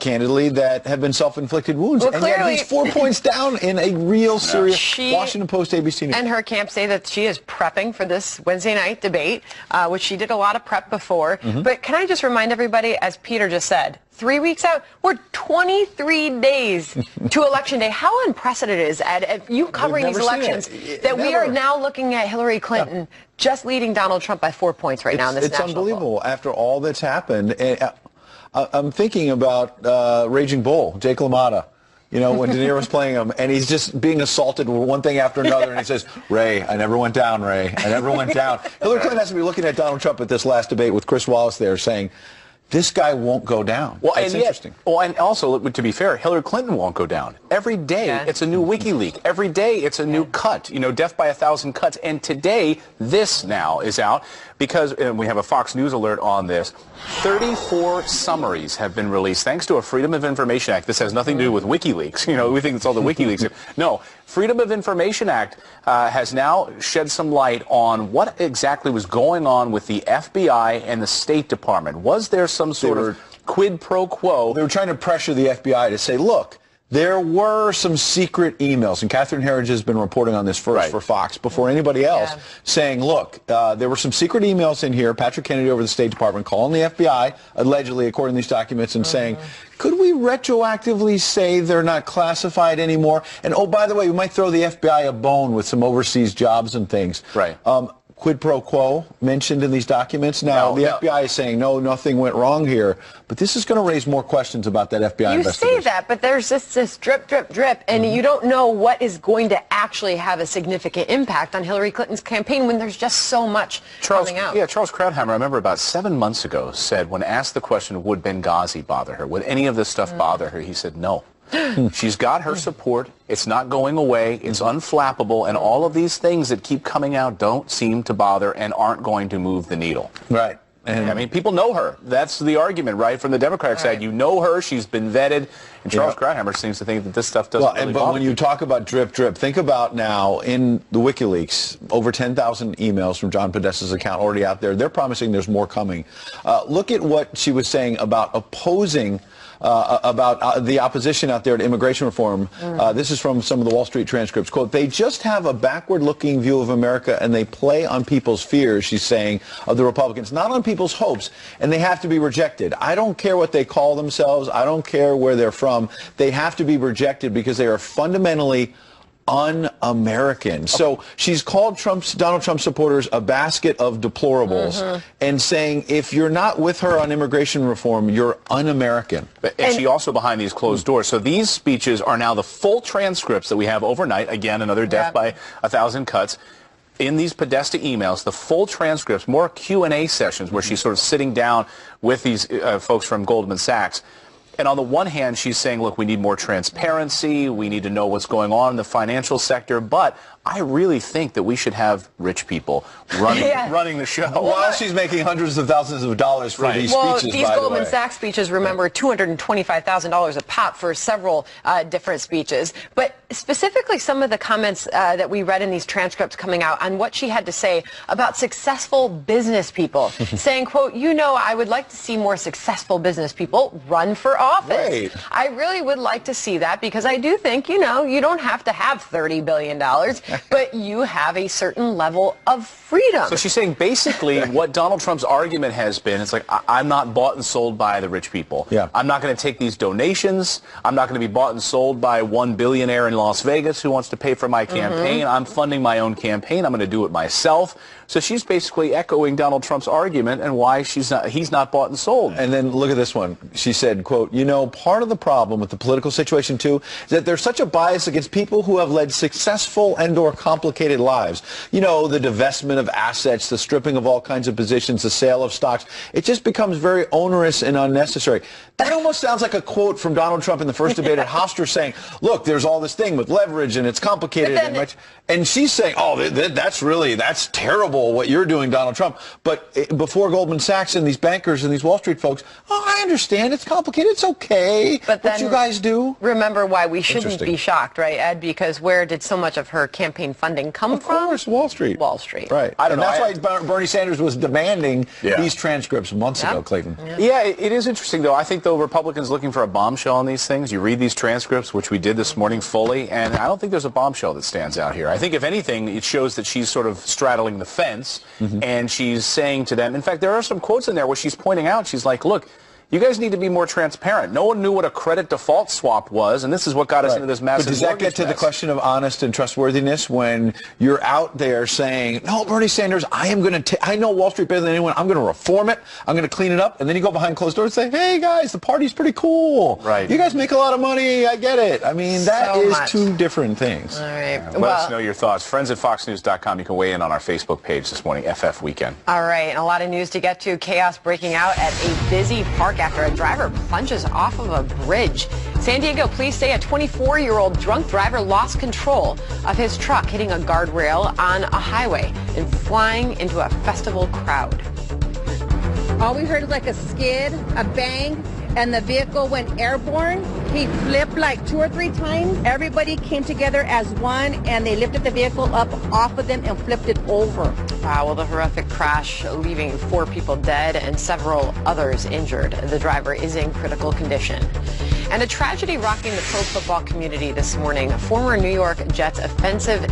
candidly, that have been self-inflicted wounds. Well, and yet he's 4 points down in a real serious Washington Post ABC News. And her camp say that she is prepping for this Wednesday night debate, which she did a lot of prep before. But can I just remind everybody, as Peter just said, 3 weeks out, we're 23 days to Election Day. How unprecedented is Ed, you covering these elections, that we are now looking at Hillary Clinton just leading Donald Trump by 4 points right now in this national poll. It's unbelievable after all that's happened. I'm thinking about Raging Bull, Jake LaMotta. You know, when De Niro's playing him, and he's just being assaulted with one thing after another, and he says, Ray, I never went down, Ray. I never went down. Hillary Clinton has to be looking at Donald Trump at this last debate with Chris Wallace there saying, this guy won't go down. Well, That's interesting. Well, and also, to be fair, Hillary Clinton won't go down. Every day, it's a new WikiLeaks. Every day, it's a new cut. You know, death by 1,000 cuts. And today, this now is out because, and we have a Fox News alert on this, 34 summaries have been released thanks to a Freedom of Information Act. This has nothing to do with WikiLeaks. You know, we think it's all the WikiLeaks. No, Freedom of Information Act has now shed some light on what exactly was going on with the FBI and the State Department. Was there some sort of quid pro quo? They were trying to pressure the FBI to say, look, there were some secret emails, and Catherine Herridge has been reporting on this first for Fox before anybody else, saying, look, there were some secret emails in here, Patrick Kennedy over the State Department calling the FBI, allegedly, according to these documents, and saying, could we retroactively say they're not classified anymore? And, oh, by the way, we might throw the FBI a bone with some overseas jobs and things. Right. Quid pro quo mentioned in these documents. Now, the FBI is saying, no, nothing went wrong here. But this is going to raise more questions about that FBI investigation. You say that, but there's just this drip, drip, drip, and you don't know what is going to actually have a significant impact on Hillary Clinton's campaign when there's just so much coming out. Yeah, Charles Krauthammer, I remember about 7 months ago, said when asked the question, would Benghazi bother her? Would any of this stuff bother her? He said no. She's got her support. It's not going away. It's unflappable. And all of these things that keep coming out don't seem to bother and aren't going to move the needle. Right. And I mean, people know her. That's the argument, right? From the Democratic side, you know her. She's been vetted. And Charles Krauthammer seems to think that this stuff doesn't really But when you talk about drip, drip, think about now in the WikiLeaks, over 10,000 emails from John Podesta's account already out there. They're promising there's more coming. Look at what she was saying about opposing the opposition out there to immigration reform. This is from some of the Wall Street transcripts. Quote, they just have a backward-looking view of America, and they play on people's fears, she's saying, of the Republicans, not on people's hopes, and they have to be rejected. I don't care what they call themselves. I don't care where they're from. They have to be rejected because they are fundamentally un-American. So she's called Donald Trump supporters a basket of deplorables and saying if you're not with her on immigration reform, you're un-American. And she also behind these closed doors. So these speeches are now the full transcripts that we have overnight. Again, another death by 1,000 cuts. In these Podesta emails, the full transcripts, more Q&A sessions where she's sort of sitting down with these folks from Goldman Sachs. And on the one hand, she's saying, look, we need more transparency. We need to know what's going on in the financial sector. But I really think that we should have rich people running the show. While she's making hundreds of thousands of dollars for these speeches, these Goldman Sachs speeches, remember, $225,000 a pop for several different speeches. But specifically some of the comments that we read in these transcripts coming out on what she had to say about successful business people, saying, quote, I would like to see more successful business people run for office. Right. I really would like to see that because I do think, you don't have to have $30 billion. But you have a certain level of freedom. So she's saying basically what Donald Trump's argument has been, it's like, I'm not bought and sold by the rich people. I'm not going to take these donations. I'm not going to be bought and sold by one billionaire in Las Vegas who wants to pay for my campaign. I'm funding my own campaign. I'm going to do it myself. So she's basically echoing Donald Trump's argument and why he's not bought and sold. And then look at this one. She said, quote, part of the problem with the political situation, too, is that there's such a bias against people who have led successful and or complicated lives. The divestment of assets, the stripping of all kinds of positions, the sale of stocks. It just becomes very onerous and unnecessary. That almost sounds like a quote from Donald Trump in the first debate at Hofstra saying, look, there's all this thing with leverage and it's complicated. And she's saying, that's terrible what you're doing, Donald Trump. But before Goldman Sachs and these bankers and these Wall Street folks, I understand it's complicated. It's okay. But then what you guys do. Remember why we shouldn't be shocked, right, Ed? Because where did so much of her campaign funding come from? Of course, Wall Street. Wall Street. Right. I don't know. That's why Bernie Sanders was demanding these transcripts months ago, Clayton. Yeah, it is interesting, though. I think, though, Republicans looking for a bombshell on these things. You read these transcripts, which we did this morning fully, and I don't think there's a bombshell that stands out here. I think, if anything, it shows that she's sort of straddling the fence, and she's saying to them, in fact, there are some quotes in there where she's pointing out, she's like, look, you guys need to be more transparent. No one knew what a credit default swap was, and this is what got us into this massive But does that get to the question of honest and trustworthiness when you're out there saying, no, Bernie Sanders, I know Wall Street better than anyone. I'm going to reform it. I'm going to clean it up. And then you go behind closed doors and say, hey, guys, the party's pretty cool. Right. You guys make a lot of money. I get it. I mean, that is two different things. All right. Let us know your thoughts. Friends at FoxNews.com. You can weigh in on our Facebook page this morning, FF Weekend. All right. A lot of news to get to. Chaos breaking out at a busy park after a driver plunges off of a bridge. San Diego police say a 24-year-old drunk driver lost control of his truck, hitting a guardrail on a highway and flying into a festival crowd. All we heard was like a skid, a bang, and the vehicle went airborne. He flipped like 2 or 3 times. Everybody came together as one, and they lifted the vehicle up off of them and flipped it over. Wow, well, the horrific crash leaving 4 people dead and several others injured. The driver is in critical condition. And a tragedy rocking the pro football community this morning. Former New York Jets defensive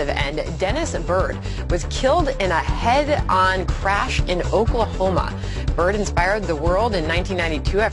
end Dennis Byrd was killed in a head-on crash in Oklahoma. Byrd inspired the world in 1992 after